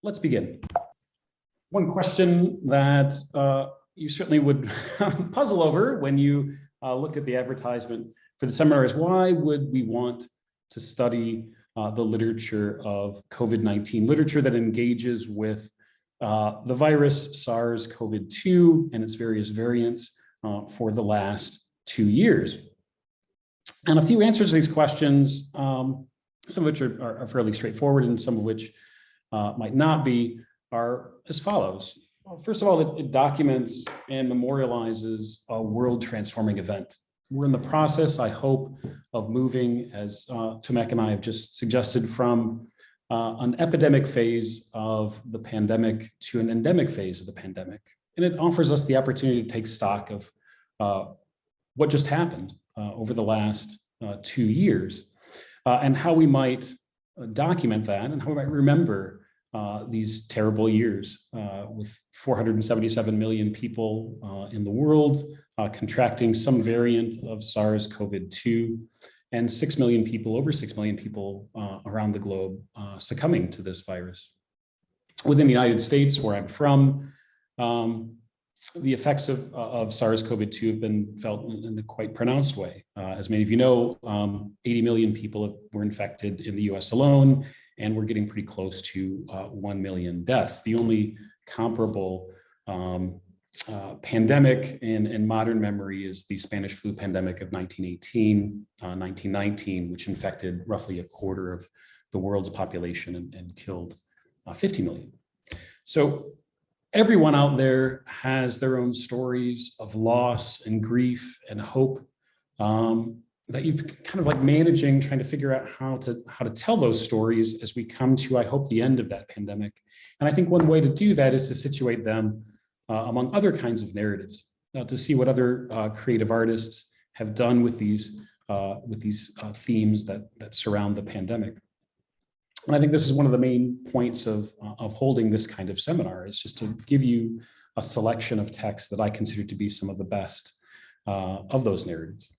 let's begin. One question that you certainly would puzzle over when you looked at the advertisement for the seminar is, why would we want to study the literature of COVID-19, literature that engages with the virus SARS-CoV-2 and its various variants for the last 2 years? And a few answers to these questions, some of which are fairly straightforward and some of which might not be, are as follows. Well, first of all, it documents and memorializes a world transforming event. We're in the process, I hope, of moving, as Tomek and I have just suggested, from an epidemic phase of the pandemic to an endemic phase of the pandemic. And it offers us the opportunity to take stock of what just happened over the last 2 years and how we might document that and how we might remember these terrible years with 477 million people in the world contracting some variant of SARS-CoV-2 and 6 million people, over 6 million people around the globe succumbing to this virus. Within the United States, where I'm from, the effects of SARS-CoV-2 have been felt in a quite pronounced way. As many of you know, 80 million people were infected in the US alone, and we're getting pretty close to 1 million deaths. The only comparable pandemic in modern memory is the Spanish flu pandemic of 1918, 1919, which infected roughly a quarter of the world's population and killed 50 million. So everyone out there has their own stories of loss and grief and hope that you've kind of like managing, trying to figure out how to tell those stories as we come to, I hope, the end of that pandemic. And I think one way to do that is to situate them among other kinds of narratives, to see what other creative artists have done with these themes that surround the pandemic. And I think this is one of the main points of holding this kind of seminar, is just to give you a selection of texts that I consider to be some of the best of those narratives.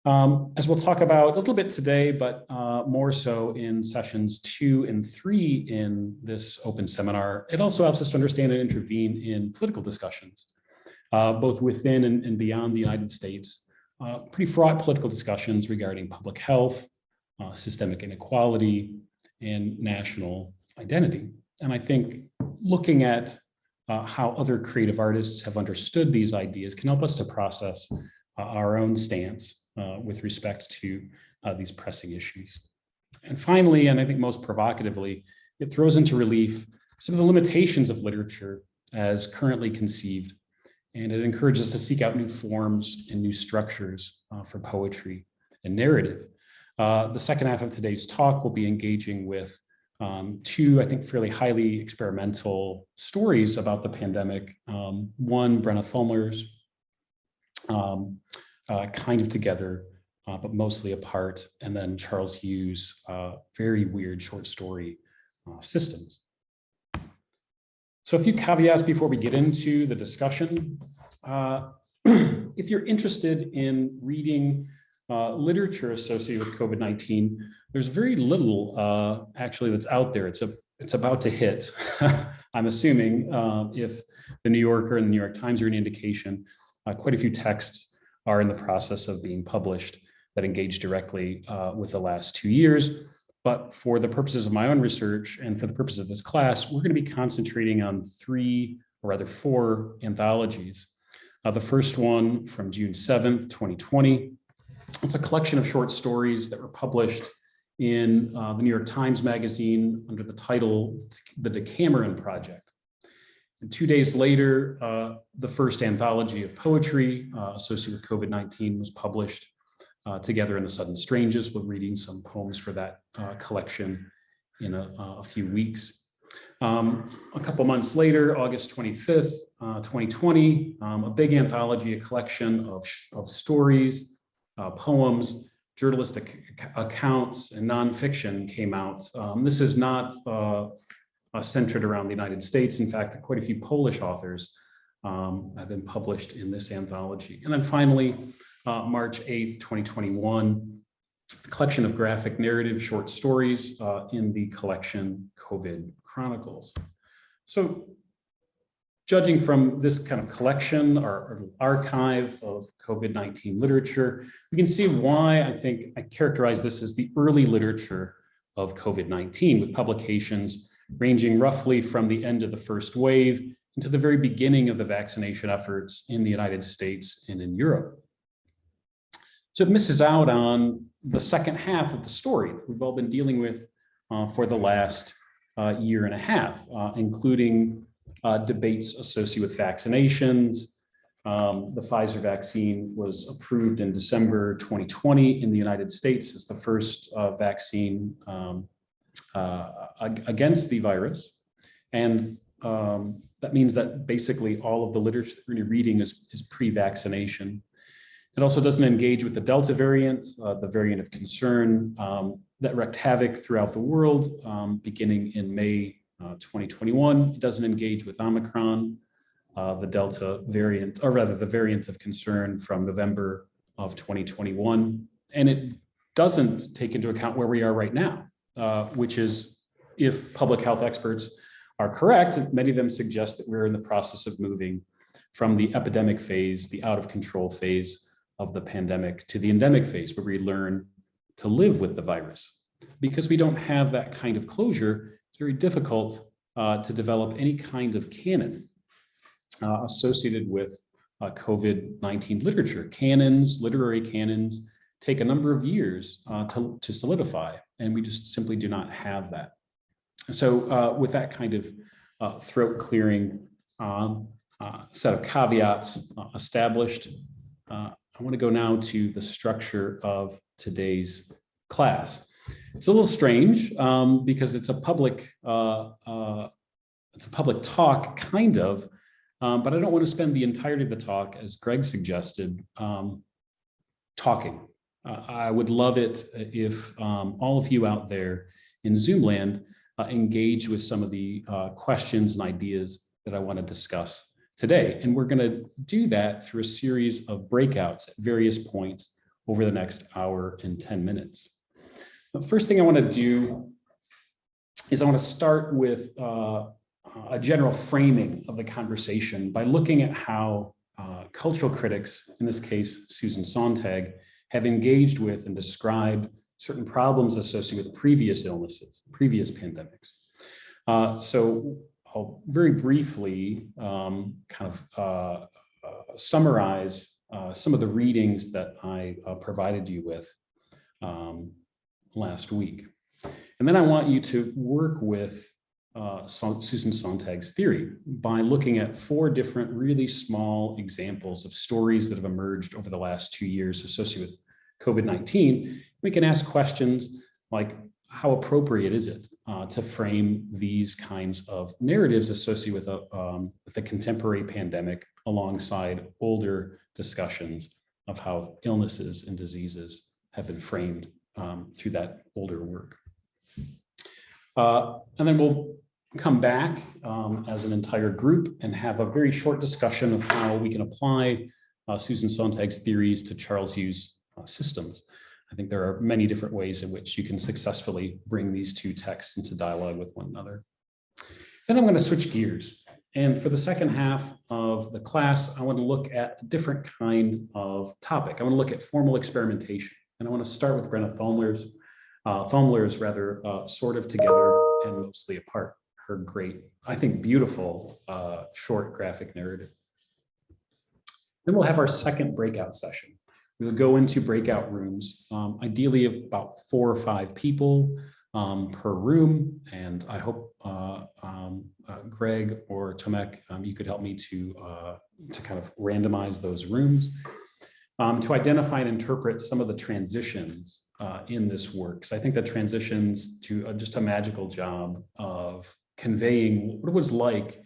As we'll talk about a little bit today, but more so in sessions 2 and 3 in this open seminar, it also helps us to understand and intervene in political discussions, both within and beyond the United States, pretty fraught political discussions regarding public health, systemic inequality, and national identity. And I think looking at how other creative artists have understood these ideas can help us to process our own stance with respect to these pressing issues. And finally, and I think most provocatively, it throws into relief some of the limitations of literature as currently conceived, and it encourages us to seek out new forms and new structures for poetry and narrative. The second half of today's talk will be engaging with 2, I think, fairly highly experimental stories about the pandemic. One, Brenna Thumler's Kind of Together, but mostly apart, and then Charles Hughes' very weird short story, Systems. So a few caveats before we get into the discussion. If you're interested in reading literature associated with COVID-19, there's very little actually that's out there. It's about to hit. I'm assuming if the New Yorker and the New York Times are an indication, quite a few texts are in the process of being published that engage directly with the last 2 years. But for the purposes of my own research and for the purposes of this class, we're going to be concentrating on 3, or rather 4 anthologies. The first one from June 7th, 2020. It's a collection of short stories that were published in the New York Times Magazine under the title, The Decameron Project. And 2 days later, the first anthology of poetry associated with COVID-19 was published, Together in the Sudden Stranges. We're reading some poems for that collection in a few weeks. A couple months later, August 25th, 2020, a big anthology, a collection of stories, poems, journalistic accounts, and nonfiction came out. This is not centered around the United States. In fact, quite a few Polish authors have been published in this anthology. And then finally, March 8th, 2021, a collection of graphic narrative short stories in the collection COVID Chronicles. So judging from this kind of collection or archive of COVID-19 literature, we can see why I think I characterize this as the early literature of COVID-19, with publications ranging roughly from the end of the first wave into the very beginning of the vaccination efforts in the United States and in Europe. So it misses out on the second half of the story that we've all been dealing with for the last year and a half, including debates associated with vaccinations. The Pfizer vaccine was approved in December 2020 in the United States as the first vaccine against the virus. And that means that basically all of the literature that you're reading is pre-vaccination. It also doesn't engage with the Delta variant, the variant of concern that wreaked havoc throughout the world beginning in May 2021. It doesn't engage with Omicron, the Delta variant, or rather the variant of concern from November of 2021. And it doesn't take into account where we are right now, which is, if public health experts are correct, and many of them suggest that we're in the process of moving from the epidemic phase, the out of control phase of the pandemic, to the endemic phase, where we learn to live with the virus. Because we don't have that kind of closure, it's very difficult to develop any kind of canon associated with COVID-19 literature. Canons, literary canons, take a number of years to solidify, and we just simply do not have that. So with that kind of throat clearing set of caveats established, I want to go now to the structure of today's class. It's a little strange because it's a public talk, kind of, but I don't want to spend the entirety of the talk, as Greg suggested, talking. I would love it if all of you out there in Zoom land engage with some of the questions and ideas that I want to discuss today. And we're going to do that through a series of breakouts at various points over the next hour and 10 minutes. The first thing I want to do is I want to start with a general framing of the conversation by looking at how cultural critics, in this case, Susan Sontag, have engaged with and described certain problems associated with previous illnesses, previous pandemics. So I'll very briefly summarize some of the readings that I provided you with last week. And then I want you to work with Susan Sontag's theory by looking at 4 different really small examples of stories that have emerged over the last 2 years associated with COVID-19. We can ask questions like, how appropriate is it to frame these kinds of narratives associated with a contemporary pandemic alongside older discussions of how illnesses and diseases have been framed through that older work. And then we'll come back as an entire group and have a very short discussion of how we can apply Susan Sontag's theories to Charles Hughes systems. I think there are many different ways in which you can successfully bring these 2 texts into dialogue with one another. Then I'm going to switch gears. And for the second half of the class, I want to look at a different kind of topic. I want to look at formal experimentation. And I want to start with Brenna Thomler's rather sort of together and mostly apart, her great, I think, beautiful short graphic narrative. Then we'll have our second breakout session. We'll go into breakout rooms, ideally of about 4 or 5 people per room. And I hope Greg or Tomek, you could help me to kind of randomize those rooms to identify and interpret some of the transitions in this work. Because I think that transitions to just a magical job of conveying what it was like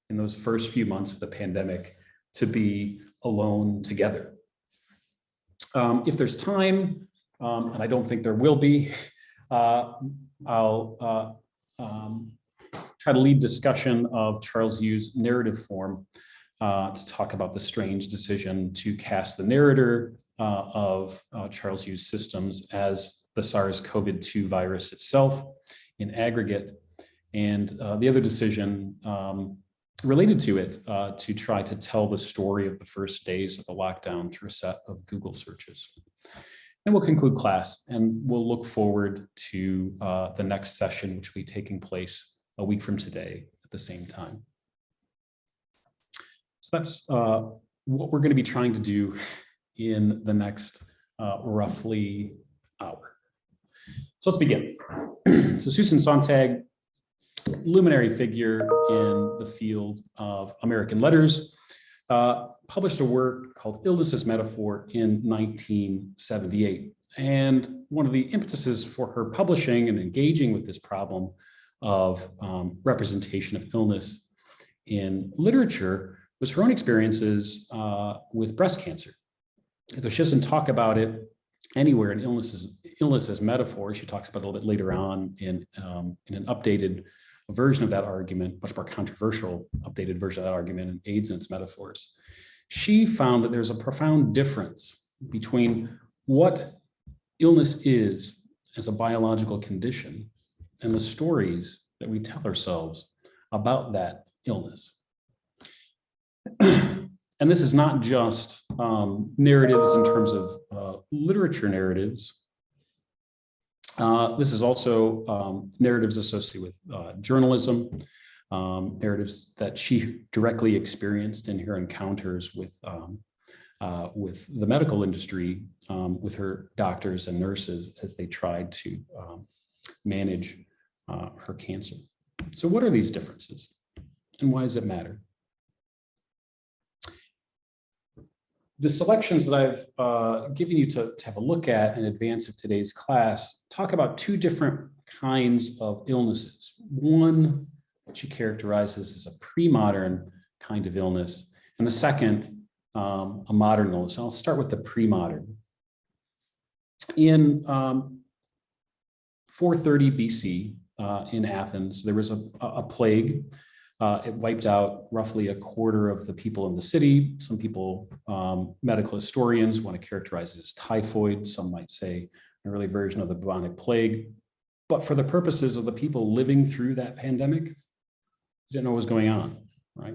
in those first few months of the pandemic to be alone together. If there's time, and I don't think there will be, I'll try to lead discussion of Charles Hughes' narrative form to talk about the strange decision to cast the narrator of Charles Yu's systems as the SARS-CoV-2 virus itself in aggregate, and the other decision related to it to try to tell the story of the first days of the lockdown through a set of Google searches. And we'll conclude class, and we'll look forward to the next session, which will be taking place a week from today at the same time. So that's what we're going to be trying to do in the next roughly hour. So let's begin. So Susan Sontag, luminary figure in the field of American letters, published a work called Illness as Metaphor in 1978. And one of the impetuses for her publishing and engaging with this problem of representation of illness in literature was her own experiences with breast cancer. Though she doesn't talk about it anywhere in Illness as Metaphor, she talks about it a little bit later on in an updated version of that argument, much more controversial updated version of that argument in AIDS and its metaphors. She found that there's a profound difference between what illness is as a biological condition and the stories that we tell ourselves about that illness. And this is not just narratives in terms of literature narratives. This is also narratives associated with journalism, narratives that she directly experienced in her encounters with the medical industry, with her doctors and nurses as they tried to manage her cancer. So what are these differences, and why does it matter? The selections that I've given you to have a look at in advance of today's class talk about two different kinds of illnesses. One, what she characterizes as a pre-modern kind of illness, and the second, a modern illness. I'll start with the pre-modern. In 430 BC in Athens, there was a plague. It wiped out roughly a quarter of the people in the city. Some people, medical historians, want to characterize it as typhoid. Some might say an early version of the bubonic plague. But for the purposes of the people living through that pandemic, they didn't know what was going on, right?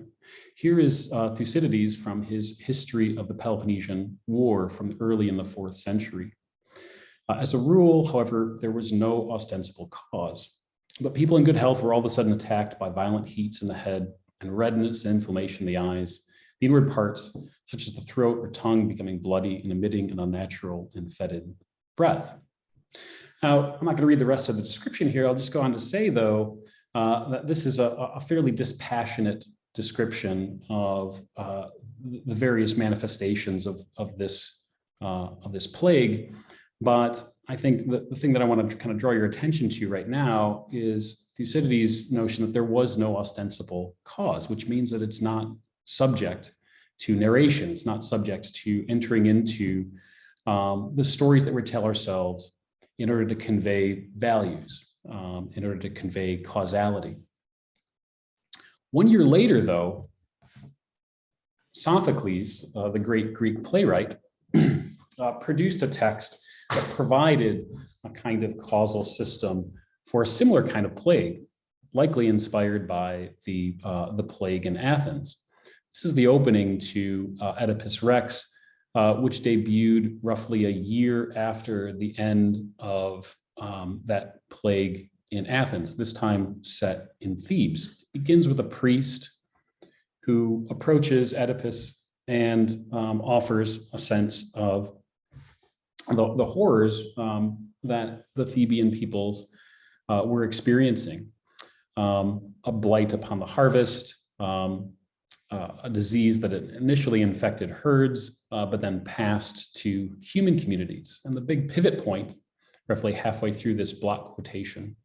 Here is Thucydides from his History of the Peloponnesian War from early in the 4th century. As a rule, however, there was no ostensible cause. But people in good health were all of a sudden attacked by violent heats in the head and redness and inflammation in the eyes, the inward parts, such as the throat or tongue, becoming bloody and emitting an unnatural and fetid breath. Now, I'm not going to read the rest of the description here. I'll just go on to say, though, that this is a fairly dispassionate description of the various manifestations of this plague. But I think the thing that I want to kind of draw your attention to right now is Thucydides' notion that there was no ostensible cause, which means that it's not subject to narration. It's not subject to entering into the stories that we tell ourselves in order to convey values, in order to convey causality. 1 year later, though, Sophocles, the great Greek playwright, produced a text that provided a kind of causal system for a similar kind of plague, likely inspired by the plague in Athens. This is the opening to Oedipus Rex, which debuted roughly a year after the end of that plague in Athens, this time set in Thebes. It begins with a priest who approaches Oedipus and offers a sense of the horrors that the Theban peoples were experiencing. A blight upon the harvest, a disease that initially infected herds, but then passed to human communities. And the big pivot point, roughly halfway through this block quotation,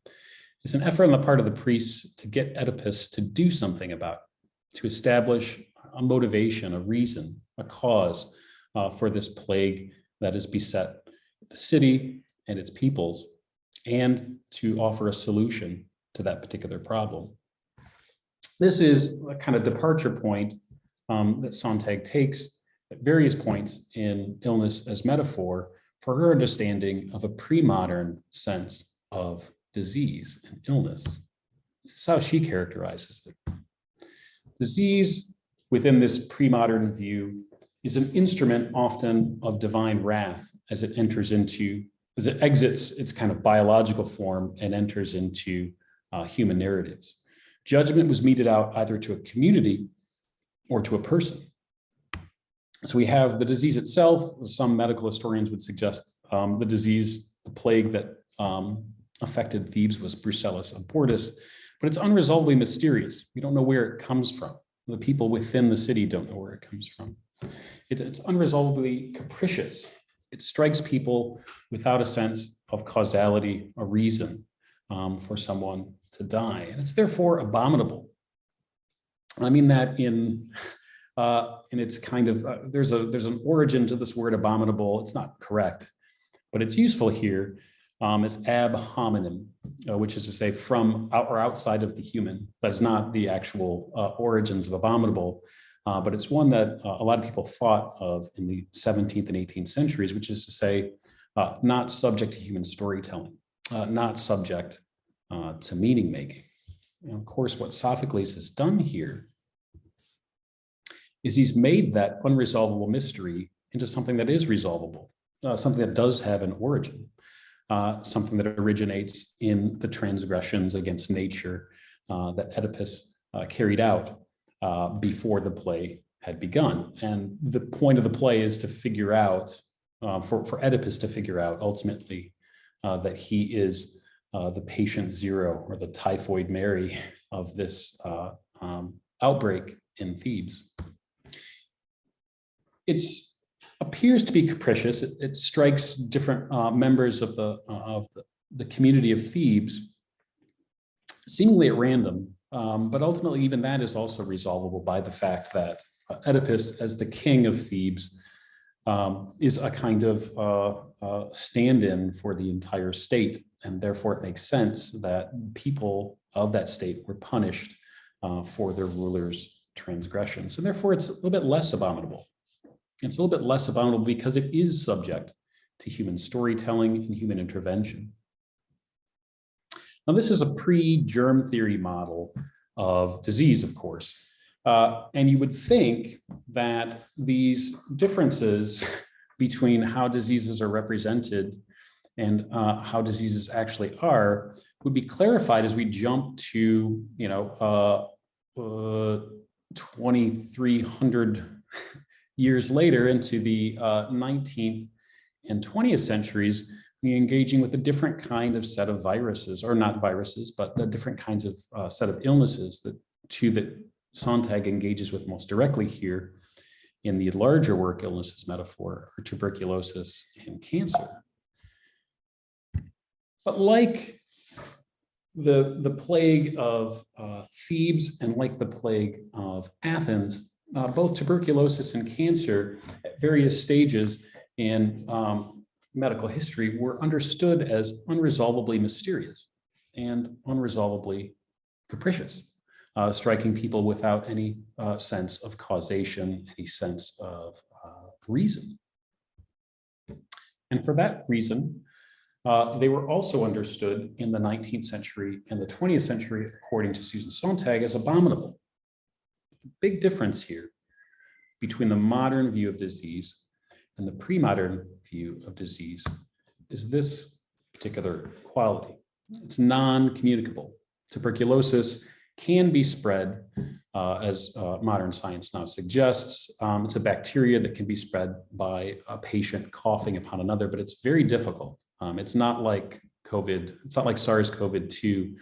is an effort on the part of the priests to get Oedipus to do something about it, to establish a motivation, a reason, a cause for this plague that has beset the city and its peoples, and to offer a solution to that particular problem. This is a kind of departure point that Sontag takes at various points in illness as metaphor for her understanding of a pre-modern sense of disease and illness. This is how she characterizes it. Disease within this pre-modern view is an instrument often of divine wrath as it exits its kind of biological form and enters into human narratives. Judgment was meted out either to a community or to a person. So we have the disease itself. Some medical historians would suggest the plague that affected Thebes was Brucellus abortus, but it's unresolvably mysterious. We don't know where it comes from. The people within the city don't know where it comes from. It's unresolvably capricious. It strikes people without a sense of causality or reason for someone to die. And it's therefore abominable. I mean that in its kind of, there's an origin to this word abominable. It's not correct, but it's useful here as ab hominem, which is to say from out or outside of the human. That's not the actual origins of abominable, but it's one that a lot of people thought of in the 17th and 18th centuries, which is to say not subject to human storytelling, not subject to meaning making. And of course, what Sophocles has done here is he's made that unresolvable mystery into something that is resolvable, something that does have an origin, something that originates in the transgressions against nature that Oedipus carried out before the play had begun. And the point of the play is to figure out, for Oedipus to figure out ultimately that he is the patient zero or the typhoid Mary of this outbreak in Thebes. It appears to be capricious. It strikes different members of the community of Thebes, seemingly at random, but ultimately even that is also resolvable by the fact that Oedipus, as the king of Thebes, is a kind of stand-in for the entire state, and therefore it makes sense that people of that state were punished for their ruler's transgressions. And therefore it's a little bit less abominable. It's a little bit less abominable because it is subject to human storytelling and human intervention. Now, this is a pre-germ theory model of disease, of course. And you would think that these differences between how diseases are represented and how diseases actually are would be clarified as we jump to, 2,300 years later into the 19th and 20th centuries, we engaging with a different kind of set of viruses, or not viruses, but the different kinds of set of illnesses that Sontag engages with most directly here in the larger work, Illnesses Metaphor, or tuberculosis and cancer. But like the plague of Thebes and like the plague of Athens, both tuberculosis and cancer at various stages in medical history were understood as unresolvably mysterious and unresolvably capricious, striking people without any sense of causation, any sense of reason. And for that reason, they were also understood in the 19th century and the 20th century, according to Susan Sontag, as abominable. The big difference here between the modern view of disease and the pre-modern view of disease is this particular quality. It's non-communicable. Tuberculosis can be spread, as modern science now suggests. It's a bacteria that can be spread by a patient coughing upon another, but it's very difficult. It's not like COVID, it's not like SARS-CoV-2.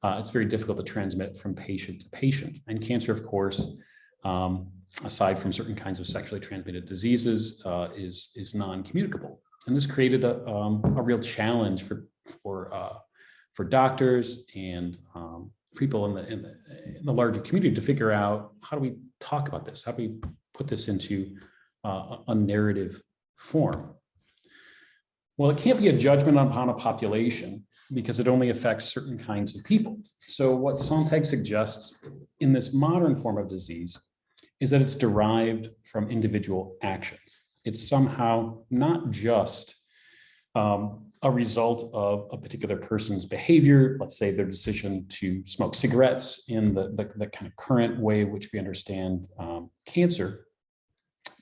It's very difficult to transmit from patient to patient. And cancer, of course, aside from certain kinds of sexually transmitted diseases, is non-communicable. And this created a real challenge for doctors and people in the larger community to figure out, how do we talk about this? How do we put this into a narrative form? Well, it can't be a judgment upon a population because it only affects certain kinds of people. So what Sontag suggests in this modern form of disease is that it's derived from individual actions. It's somehow not just a result of a particular person's behavior, let's say their decision to smoke cigarettes in the kind of current way in which we understand cancer,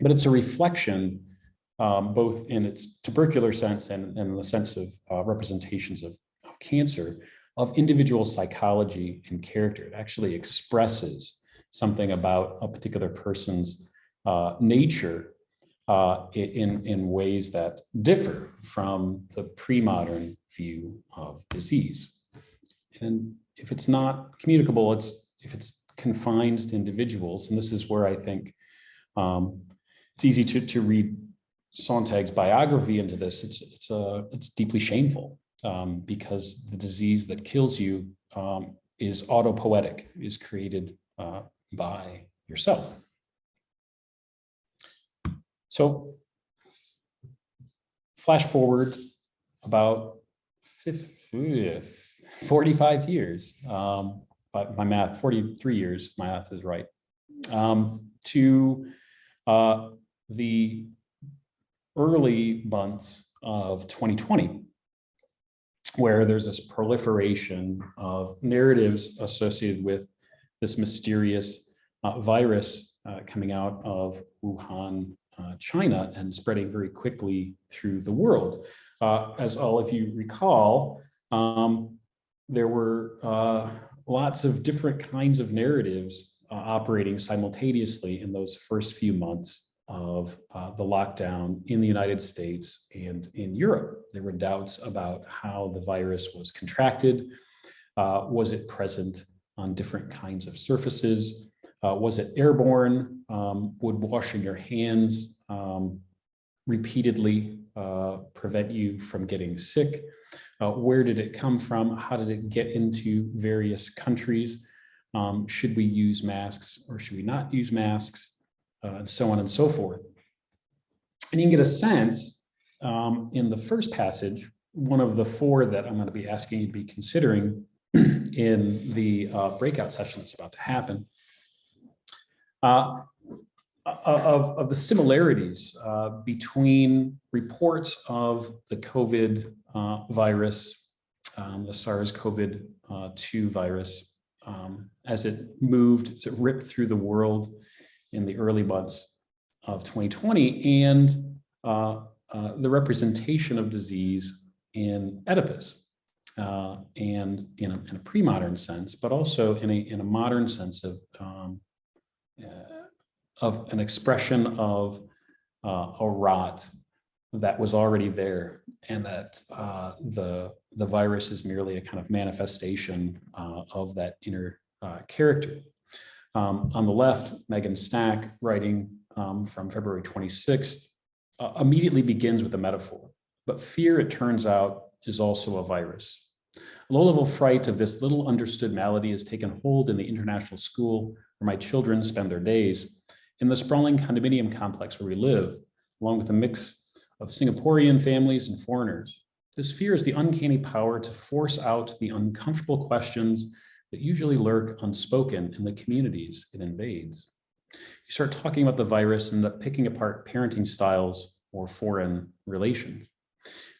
but it's a reflection both in its tubercular sense and in the sense of representations of cancer, of individual psychology and character. It actually expresses something about a particular person's nature in ways that differ from the pre-modern view of disease. And if it's not communicable, if it's confined to individuals, and this is where I think it's easy to read Sontag's biography into this. It's deeply shameful because the disease that kills you is autopoetic, is created by yourself. So flash forward about 45 years, by my math, 43 years, my math is right, to the early months of 2020, where there's this proliferation of narratives associated with this mysterious virus coming out of Wuhan, China, and spreading very quickly through the world. As all of you recall, there were lots of different kinds of narratives operating simultaneously in those first few months of the lockdown in the United States and in Europe. There were doubts about how the virus was contracted. Was it present on different kinds of surfaces? Was it airborne? Would washing your hands repeatedly prevent you from getting sick? Where did it come from? How did it get into various countries? Should we use masks or should we not use masks? And so on and so forth. And you can get a sense in the first passage, one of the four that I'm going to be asking you to be considering in the breakout session that's about to happen, of the similarities between reports of the COVID virus, the SARS-CoV-2 virus, as it ripped through the world in the early months of 2020, and the representation of disease in Oedipus, and in a pre-modern sense, but also in a modern sense of an expression of a rot that was already there, and that the virus is merely a kind of manifestation of that inner character. On the left, Megan Stack, writing from February 26th, immediately begins with a metaphor. But fear, it turns out, is also a virus. A low-level fright of this little understood malady has taken hold in the international school where my children spend their days, in the sprawling condominium complex where we live, along with a mix of Singaporean families and foreigners. This fear is the uncanny power to force out the uncomfortable questions that usually lurk unspoken in the communities it invades. You start talking about the virus and end up picking apart parenting styles or foreign relations.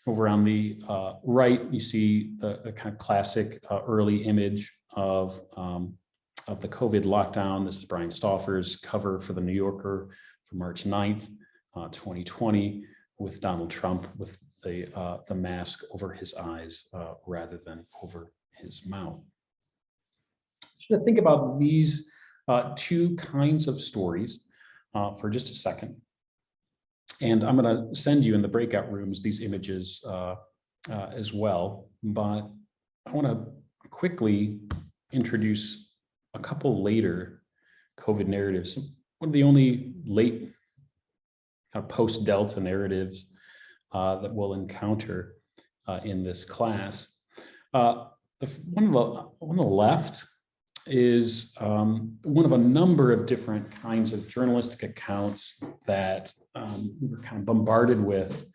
Over on the right, you see the kind of classic early image of the COVID lockdown. This is Brian Stauffer's cover for the New Yorker for March 9th, 2020, with Donald Trump with the mask over his eyes rather than over his mouth. So to think about these two kinds of stories for just a second. And I'm going to send you in the breakout rooms these images as well. But I want to quickly introduce a couple later COVID narratives. One of the only late kind of post-Delta narratives that we'll encounter in this class. One on the left is one of a number of different kinds of journalistic accounts that we were kind of bombarded with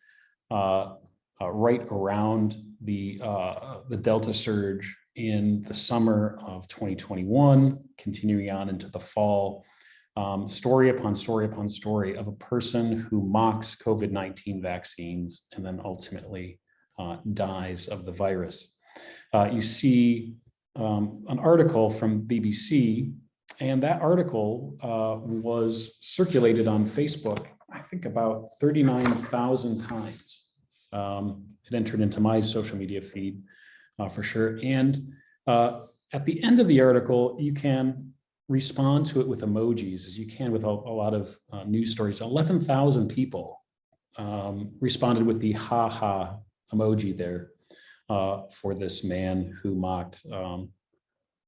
right around the Delta surge in the summer of 2021, continuing on into the fall story upon story upon story of a person who mocks COVID-19 vaccines and then ultimately dies of the virus. You see an article from BBC, and that article was circulated on Facebook, I think about 39,000 times. It entered into my social media feed for sure. And at the end of the article, you can respond to it with emojis, as you can with a lot of news stories. 11,000 people responded with the ha-ha emoji there for this man who mocked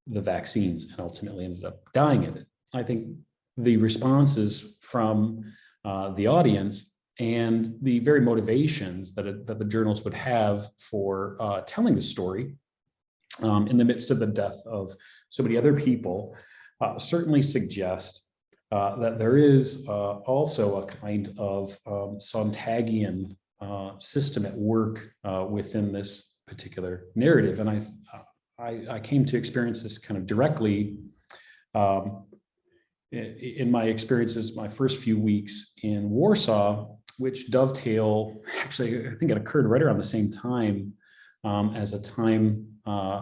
the vaccines and ultimately ended up dying of it. I think the responses from the audience and the very motivations that the journalists would have for telling the story in the midst of the death of so many other people certainly suggest that there is also a kind of Sontagian system at work within this particular narrative. And I came to experience this kind of directly in my experiences, my first few weeks in Warsaw, which dovetail, actually, I think it occurred right around the same time as a Time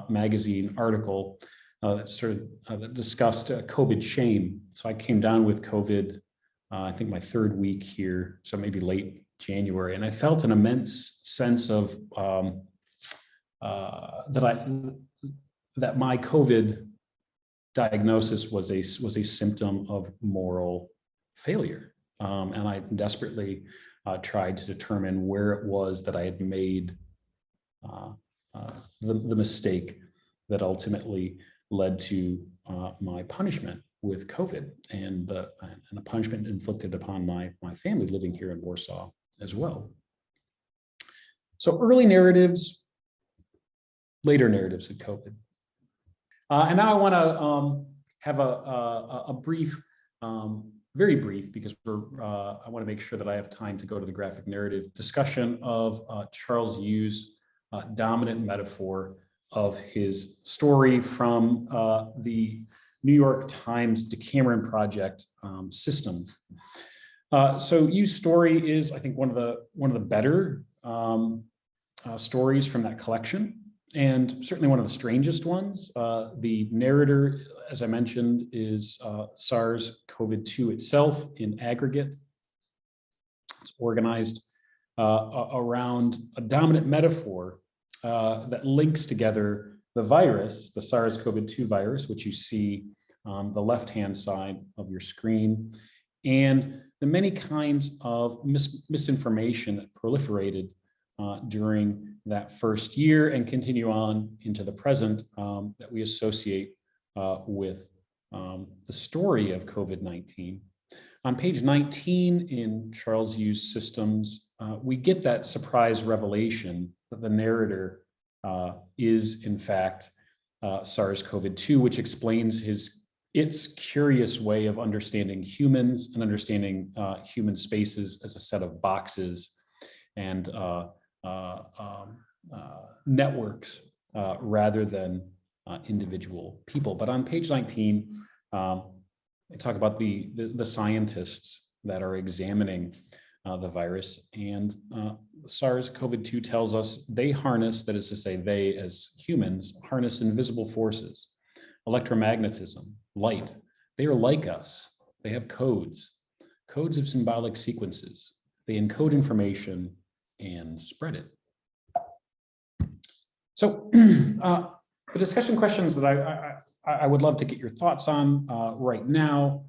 magazine article that discussed COVID shame. So I came down with COVID, I think my third week here, so maybe late January, and I felt an immense sense of that my COVID diagnosis was a symptom of moral failure, and I desperately tried to determine where it was that I had made the mistake that ultimately led to my punishment with COVID and a punishment inflicted upon my family living here in Warsaw as well. So early narratives, later narratives of COVID. And now I want to have a brief, very brief, because I want to make sure that I have time to go to the graphic narrative discussion of Charles Yu's dominant metaphor of his story from the New York Times Decameron Project systems. So Yu's story is, I think, one of the better stories from that collection, and certainly one of the strangest ones. The narrator, as I mentioned, is SARS-CoV-2 itself in aggregate. It's organized around a dominant metaphor that links together the virus, the SARS-CoV-2 virus, which you see on the left-hand side of your screen, and the many kinds of misinformation that proliferated during that first year and continue on into the present that we associate with the story of COVID-19. On page 19 in Charles Yu's systems, we get that surprise revelation that the narrator is in fact SARS-CoV-2, which explains its curious way of understanding humans and understanding human spaces as a set of boxes and networks rather than individual people. But on page 19, I talk about the scientists that are examining the virus, and SARS-CoV-2 tells us they harness, that is to say they as humans, harness invisible forces, electromagnetism, light. They are like us. They have codes of symbolic sequences. They encode information and spread it. So the discussion questions that I would love to get your thoughts on right now,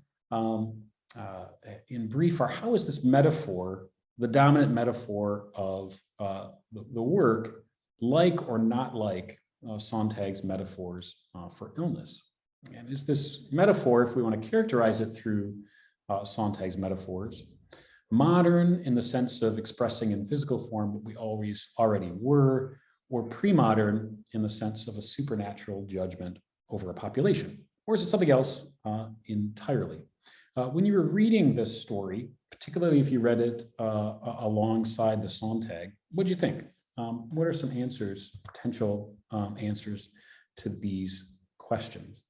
in brief, are how is this metaphor, the dominant metaphor of the work, like or not like Sontag's metaphors for illness? And is this metaphor, if we want to characterize it through Sontag's metaphors, modern in the sense of expressing in physical form what we always already were, or pre-modern in the sense of a supernatural judgment over a population? Or is it something else entirely? When you were reading this story, particularly if you read it alongside the Sontag, what do you think? What are some answers, potential answers to these questions?